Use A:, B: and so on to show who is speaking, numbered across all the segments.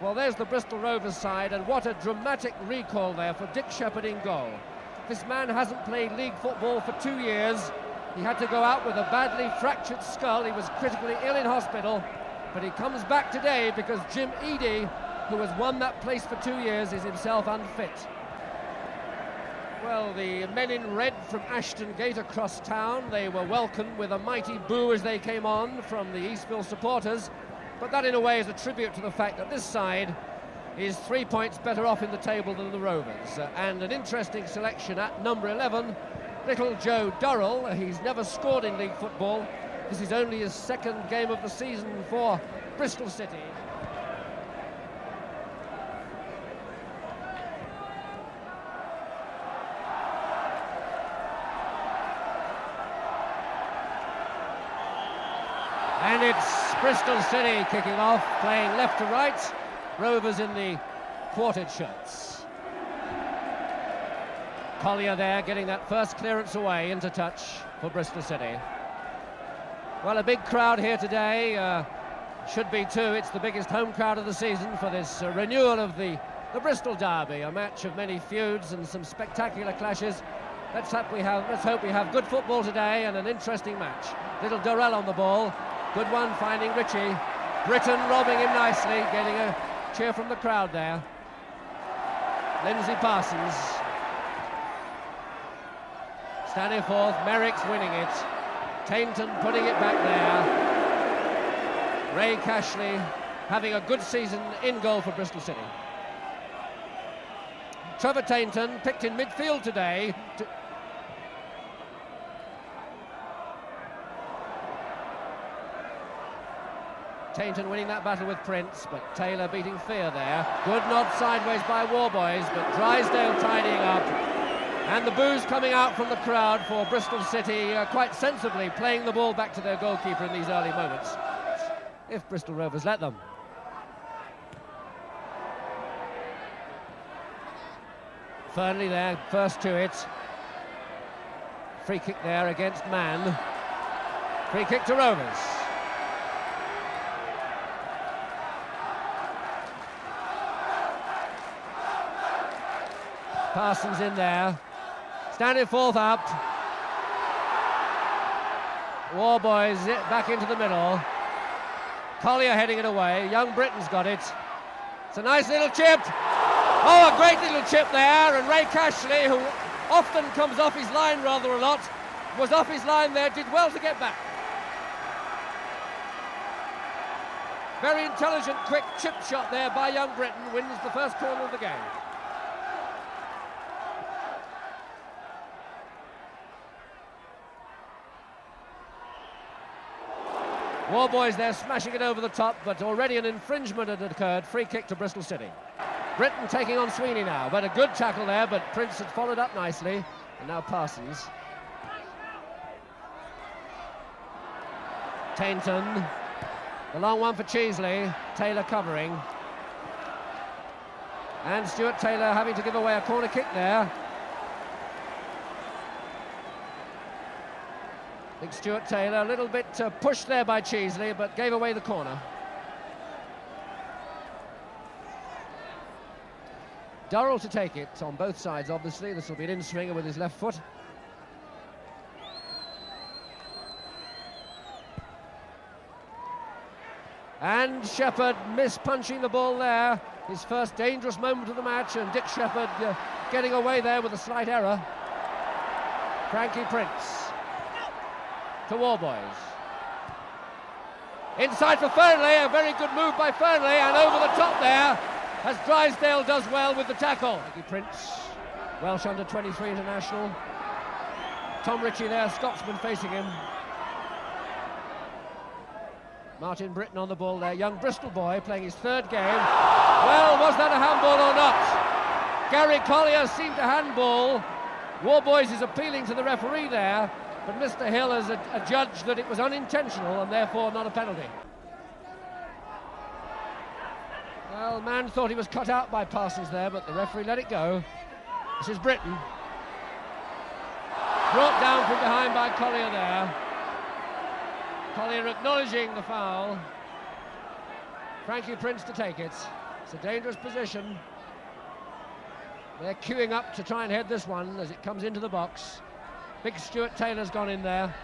A: Well, there's the Bristol Rovers side, and what a dramatic recall there for Dick Shepherd in goal. This man hasn't played league football for 2 years. He had to go out with a badly fractured skull. He was critically ill in hospital, but he comes back today because Jim Eadie, who has won that place for 2 years, is himself unfit. Well, the men in red from Ashton Gate across town, they were welcomed with a mighty boo as they came on from the Eastville supporters, but that in a way is a tribute to the fact that this side is 3 points better off in the table than the Rovers. And an interesting selection at number 11, little Joe Durrell. He's never scored in league football. This is only his second game of the season for Bristol City. And it's Bristol City kicking off, playing left to right. Rovers in the quartered shirts. Collier there getting that first clearance away into touch for Bristol City. Well, a big crowd here today. Should be too. It's the biggest home crowd of the season for this renewal of the Bristol Derby, a match of many feuds and some spectacular clashes. Let's hope we have good football today and an interesting match. Little Durrell on the ball. Good one, finding Ritchie. Britton robbing him nicely, getting a cheer from the crowd there. Lindsay Parsons. Standing forth, Merrick's winning it. Tainton putting it back there. Ray Cashley having a good season in goal for Bristol City. Trevor Tainton picked in midfield today. Tainton winning that battle with Prince, but Taylor beating Fear there. Good nod sideways by Warboys, but Drysdale tidying up. And the boos coming out from the crowd for Bristol City, quite sensibly playing the ball back to their goalkeeper in these early moments, if Bristol Rovers let them. Fernley there, first to it. Free kick there against Mann. Free kick to Rovers. Parsons in there, standing forth up. Warboys back into the middle. Collier heading it away. Young Britain's got it. It's a nice little chip. Oh, a great little chip there. And Ray Cashley, who often comes off his line rather a lot, was off his line there, did well to get back. Very intelligent, quick chip shot there by young Britain, wins the first corner of the game. Warboys there smashing it over the top, but already an infringement had occurred. Free kick to Bristol City. Britain taking on Sweeney now, but a good tackle there, but Prince had followed up nicely. And now Parsons. Tainton. The long one for Cheesley. Taylor covering. And Stuart Taylor having to give away a corner kick there. I think Stuart Taylor, a little bit pushed there by Cheesley, but gave away the corner. Durrell to take it on both sides, obviously. This will be an in-swinger with his left foot. And Shepherd mispunching the ball there. His first dangerous moment of the match, and Dick Shepherd getting away there with a slight error. Frankie Prince. To Warboys. Inside for Fernley, a very good move by Fernley, and over the top there, as Drysdale does well with the tackle. Prince, Welsh under-23 international. Tom Ritchie there, Scotsman facing him. Martin Britton on the ball there, young Bristol boy playing his third game. Well, was that a handball or not? Gary Collier seemed to handball. Warboys is appealing to the referee there, but Mr. Hill has adjudged that it was unintentional and therefore not a penalty. Well, man thought he was cut out by Parsons there, but the referee let it go. This is Britton. Brought down from behind by Collier there. Collier acknowledging the foul. Frankie Prince to take it. It's a dangerous position. They're queuing up to try and head this one as it comes into the box. Big Stuart Taylor's gone in there.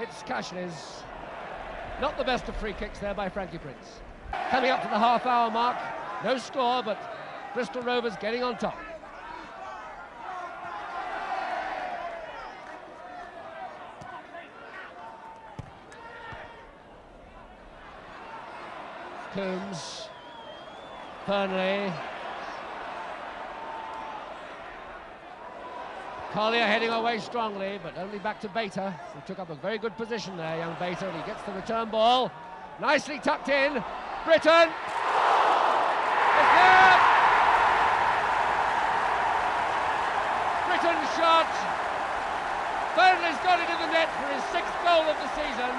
A: It's Cashley's. Not the best of free kicks there by Frankie Prince. Coming up to the half-hour mark. No score, but Bristol Rovers getting on top. Coombs, Burnley, Collier heading away strongly, but only back to Bater, who took up a very good position there, young Bater, and he gets the return ball. Nicely tucked in. Britton! It's there! Britton's shot! Burnley's got it in the net for his 6th goal of the season.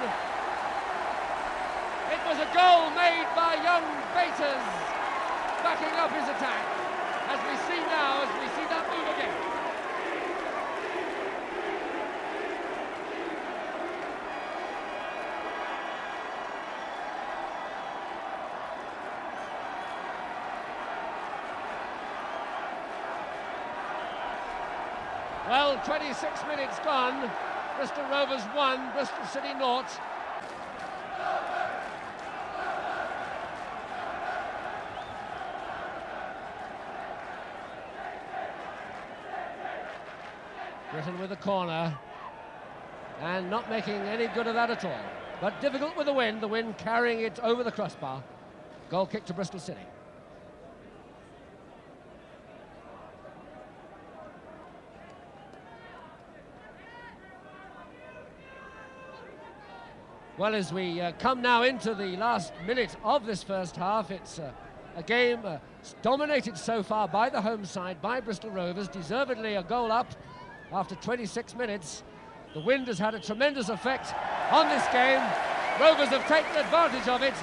A: It was a goal made by young Baters, backing up his attack, as we see now, as we see that move again. Well, 26 minutes gone. Bristol Rovers 1, Bristol City 0. Britton with the corner, and not making any good of that at all. But difficult with the wind carrying it over the crossbar. Goal kick to Bristol City. Well, as we come now into the last minute of this first half, it's a game dominated so far by the home side, by Bristol Rovers, deservedly a goal up after 26 minutes. The wind has had a tremendous effect on this game. Rovers have taken advantage of it.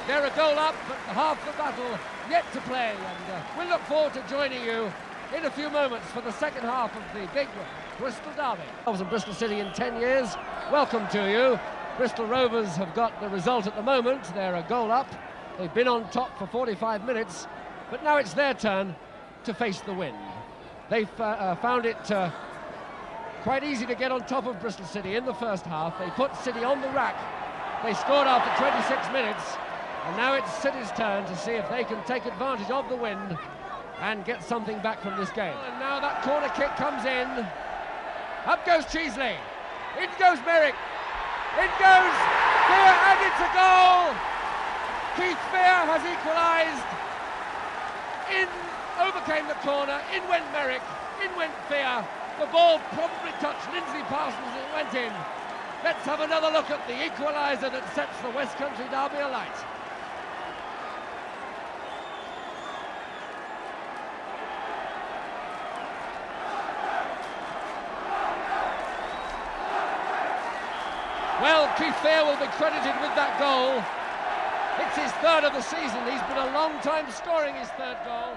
A: They're a goal up, but half the battle yet to play, and we'll look forward to joining you in a few moments for the second half of the big Bristol derby. I was in Bristol City in 10 years. Welcome to you. Bristol Rovers have got the result at the moment. They're a goal up. They've been on top for 45 minutes, but now it's their turn to face the wind. They've found it quite easy to get on top of Bristol City in the first half. They put City on the rack. They scored after 26 minutes, and now it's City's turn to see if they can take advantage of the wind and get something back from this game. And now that corner kick comes in. Up goes Cheesley. In goes Merrick. It goes Fear, and it's a goal! Keith Fear has equalised. In overcame the corner, in went Merrick, in went Fear. The ball probably touched Lindsay Parsons as it went in. Let's have another look at the equaliser that sets the West Country derby alight. Well, Keith Fear will be credited with that goal. It's his 3rd of the season. He's been a long time scoring his 3rd goal.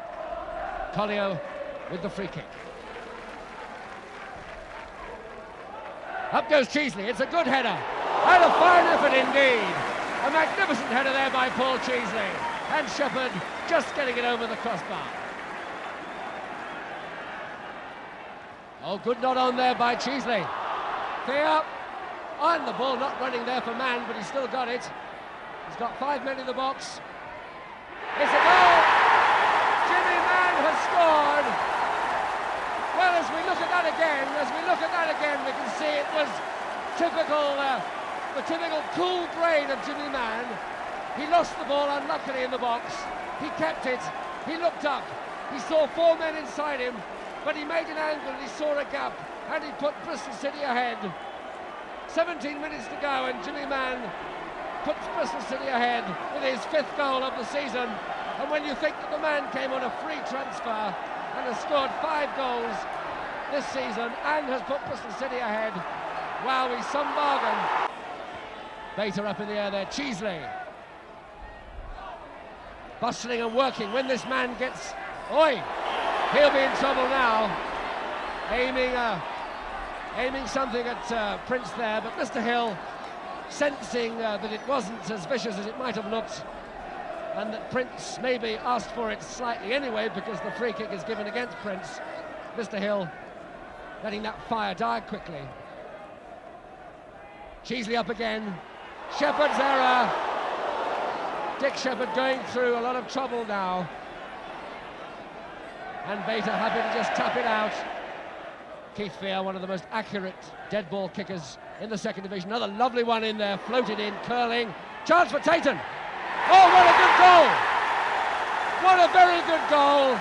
A: Collier with the free kick. Up goes Cheesley. It's a good header. And a fine effort indeed. A magnificent header there by Paul Cheesley. And Shepherd just getting it over the crossbar. Oh, good nod on there by Cheesley. Fear. And the ball not running there for Mann, but he's still got it. He's got 5 men in the box. It's a goal! Jimmy Mann has scored! Well, as we look at that again, we can see it was the typical cool brain of Jimmy Mann. He lost the ball unluckily in the box. He kept it. He looked up. He saw 4 men inside him, but he made an angle, he saw a gap, and he put Bristol City ahead. 17 minutes to go, and Jimmy Mann puts Bristol City ahead with his 5th goal of the season. And when you think that the man came on a free transfer and has scored 5 goals this season and has put Bristol City ahead, wow, he's some bargain. Bater up in the air there, Cheesley. Bustling and working. When this man gets... Oi! He'll be in trouble now. Aiming something at Prince there, but Mr. Hill, sensing that it wasn't as vicious as it might have looked, and that Prince maybe asked for it slightly anyway because the free kick is given against Prince. Mr. Hill letting that fire die quickly. Cheesley up again. Shepherd's error. Dick Shepherd going through a lot of trouble now. And Bater happy to just tap it out. Keith Fear, one of the most accurate dead ball kickers in the second division. Another lovely one in there, floated in, curling. Chance for Tatum. Oh, what a good goal! What a very good goal!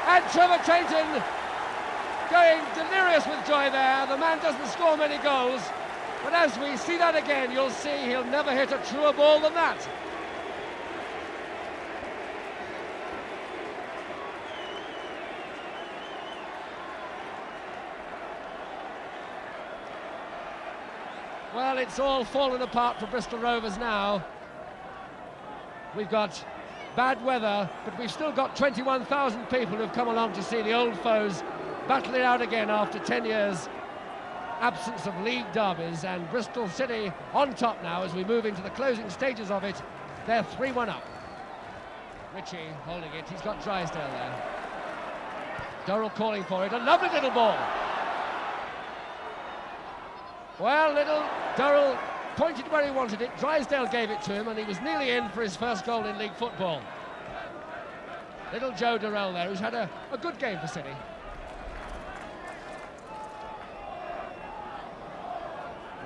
A: And Trevor Tatum going delirious with joy there. The man doesn't score many goals, but as we see that again, you'll see he'll never hit a truer ball than that. Well, it's all fallen apart for Bristol Rovers now. We've got bad weather, but we've still got 21,000 people who've come along to see the old foes battle it out again after 10 years absence of league derbies, and Bristol City on top now as we move into the closing stages of it. They're 3-1 up. Ritchie holding it, he's got Drysdale there. Durrell calling for it, a lovely little ball. Well, little Durrell pointed where he wanted it, Drysdale gave it to him, and he was nearly in for his first goal in league football. Little Joe Durrell there, who's had a good game for City.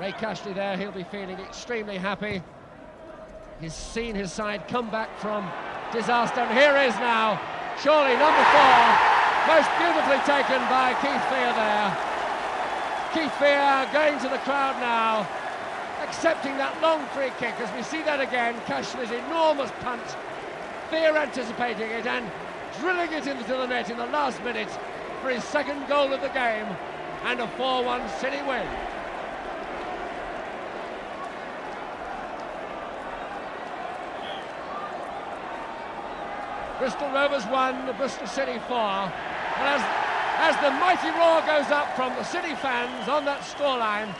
A: Ray Cashley there, he'll be feeling extremely happy. He's seen his side come back from disaster, and here is now, surely number 4, most beautifully taken by Keith Fear there. Keith Fear going to the crowd now, accepting that long free kick as we see that again. Cashley's enormous punt, Fear anticipating it and drilling it into the net in the last minute for his second goal of the game, and a 4-1 City win. Bristol Rovers 1, Bristol City 4. And as the mighty roar goes up from the City fans on that scoreline,